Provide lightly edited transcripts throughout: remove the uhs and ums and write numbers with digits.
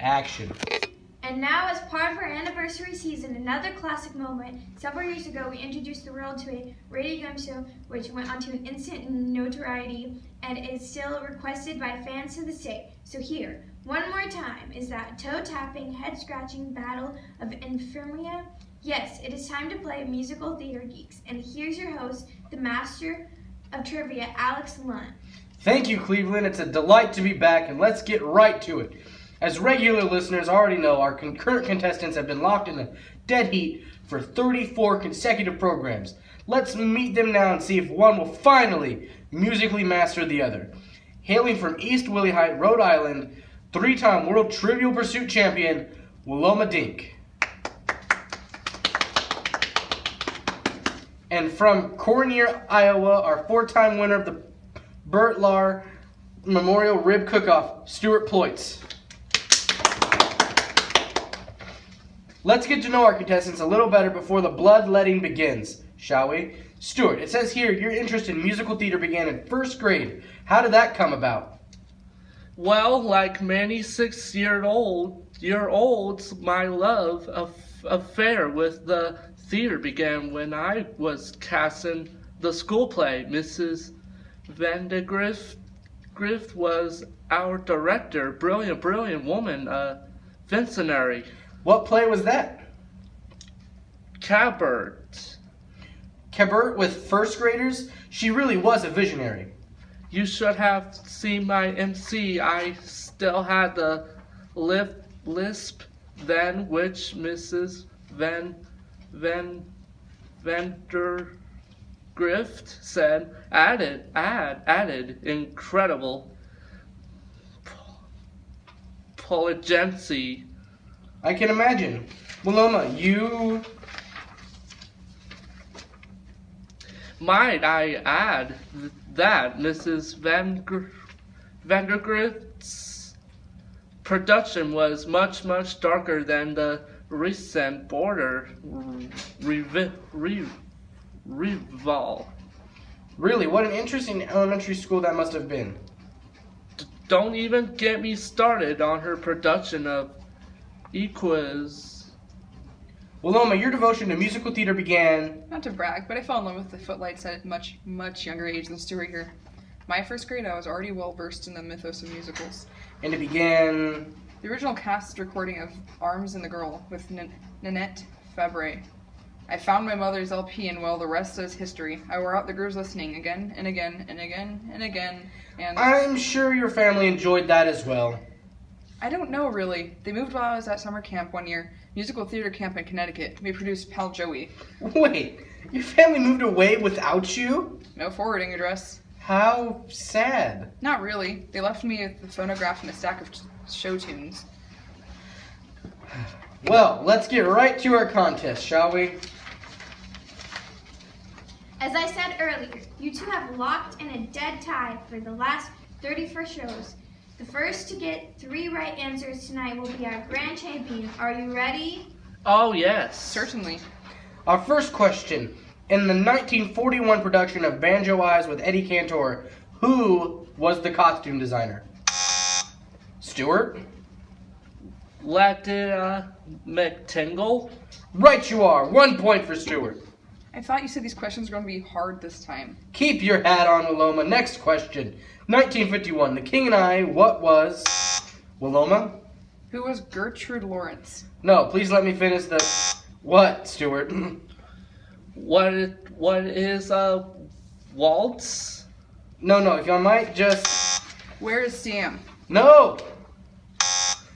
Action. And now, as part of our anniversary season, another classic moment. Several years ago, we introduced the world to a radio game show which went on to an instant notoriety and is still requested by fans to this day. So here, one more time, is that toe-tapping, head-scratching battle of Infirmia. Yes, it is time to play Musical Theater Geeks. And here's your host, the master of trivia, Alex Lunt. Thank you, Cleveland. It's a delight to be back, and let's get right to it. As regular listeners already know, our current contestants have been locked in the dead heat for 34 consecutive programs. Let's meet them now and see if one will finally musically master the other. Hailing from East Willehite, Rhode Island, 3-time World Trivial Pursuit champion, Willoma Dink. And from Cornier, Iowa, our 4-time winner of the Bert Lahr Memorial Rib Cook-Off, Stuart Ploitz. Let's get to know our contestants a little better before the bloodletting begins, shall we? Stuart, it says here your interest in musical theater began in 1st grade. How did that come about? Well, like many 6-year-olds, my love affair with the theater began when I was casting the school play. Mrs. Vandegrift was our director, brilliant woman, visionary. What play was that? Cabert. Cabert with 1st graders? She really was a visionary. You should have seen my MC. I still had the lisp then, which Mrs. Vandergrift said added incredible poignancy. I can imagine. Willoma, you... Might I add that Mrs. Vandergrift's production was much darker than the recent Border Revolve. Really, what an interesting elementary school that must have been. Don't even get me started on her production of Equus. Willoma, your devotion to musical theater began... Not to brag, but I fell in love with the Footlights at a much younger age than Stuart here. My 1st grade, I was already well versed in the mythos of musicals. And it began... The original cast recording of Arms and the Girl with Nanette Fabre. I found my mother's LP, and well, the rest is history. I wore out the grooves listening again and again and again and again, and... I'm sure your family enjoyed that as well. I don't know, really. They moved while I was at summer camp one year. Musical theater camp in Connecticut. We produced Pal Joey. Wait, your family moved away without you? No forwarding address. How sad. Not really. They left me with the phonograph and a stack of show tunes. Well, let's get right to our contest, shall we? As I said earlier, you two have locked in a dead tie for the last 34 shows. The first to get 3 right answers tonight will be our grand champion. Are you ready? Oh, yes. Certainly. Our first question. In the 1941 production of Banjo Eyes with Eddie Cantor, who was the costume designer? Stuart? Latina McTingle? Right you are. 1 point for Stuart. I thought you said these questions were going to be hard this time. Keep your hat on, Willoma. Next question. 1951, The King and I, what was... Willoma? Who was Gertrude Lawrence? No, please let me finish the... What, Stuart? What is a waltz? No, if I might just... Where is Sam? No!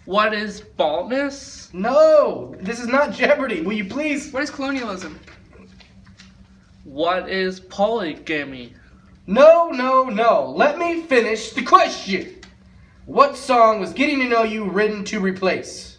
What is baldness? No! This is not Jeopardy. Will you please... What is colonialism? What is polygamy? No. Let me finish the question. What song was Getting to Know You written to replace?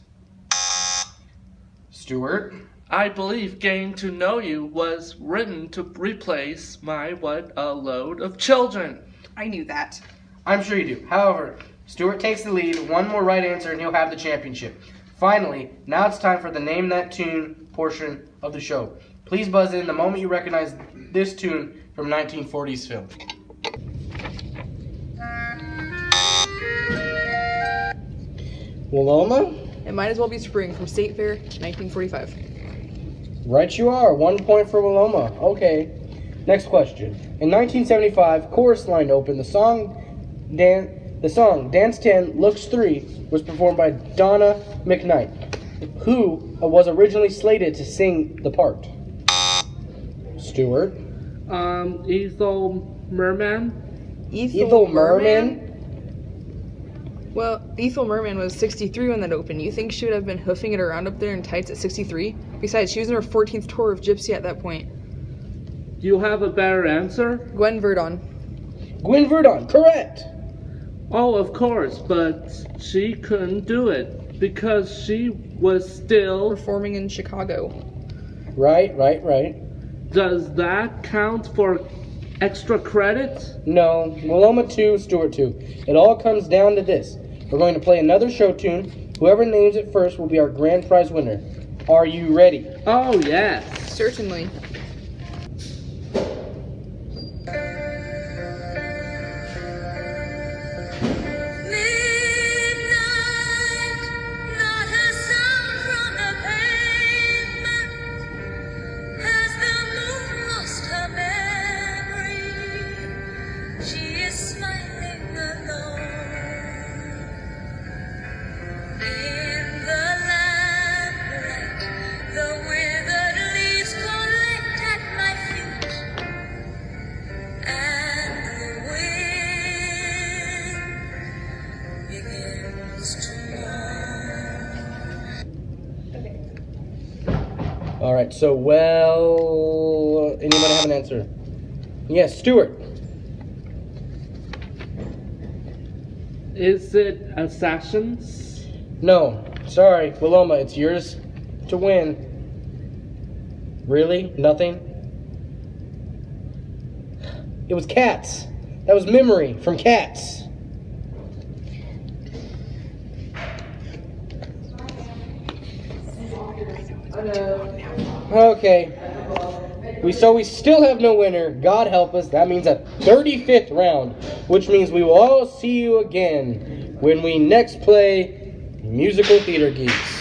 Stuart? I believe Getting to Know You was written to replace my What a Load of Children. I knew that. I'm sure you do. However, Stuart takes the lead. 1 more right answer and he'll have the championship. Finally, now it's time for the Name That Tune portion of the show. Please buzz in the moment you recognize this tune from 1940s film. Willoma? It might as well be spring from State Fair, 1945. Right you are. 1 point for Willoma. Okay. Next question. In 1975, Chorus Line opened. The song Dance 10 Looks 3 was performed by Donna McKnight, who was originally slated to sing the part. Stuart? Ethel Merman. Ethel Merman? Well, Ethel Merman was 63 when that opened. You think she would have been hoofing it around up there in tights at 63? Besides, she was in her 14th tour of Gypsy at that point. You have a better answer? Gwen Verdon. Gwen Verdon, correct! Oh, of course, but she couldn't do it because she was still. Performing in Chicago. Right. Does that count for extra credit? No, Willoma 2, Stuart 2. It all comes down to this. We're going to play another show tune. Whoever names it first will be our grand prize winner. Are you ready? Oh, yes. Certainly. All right, so, anybody have an answer? Yes, Stuart. Is it Assassins? No, sorry, Willoma, it's yours to win. Really? Nothing? It was Cats. That was Memory from Cats. Okay. We still have no winner. God help us. That means a 35th round, which means we will all see you again when we next play Musical Theater Geeks.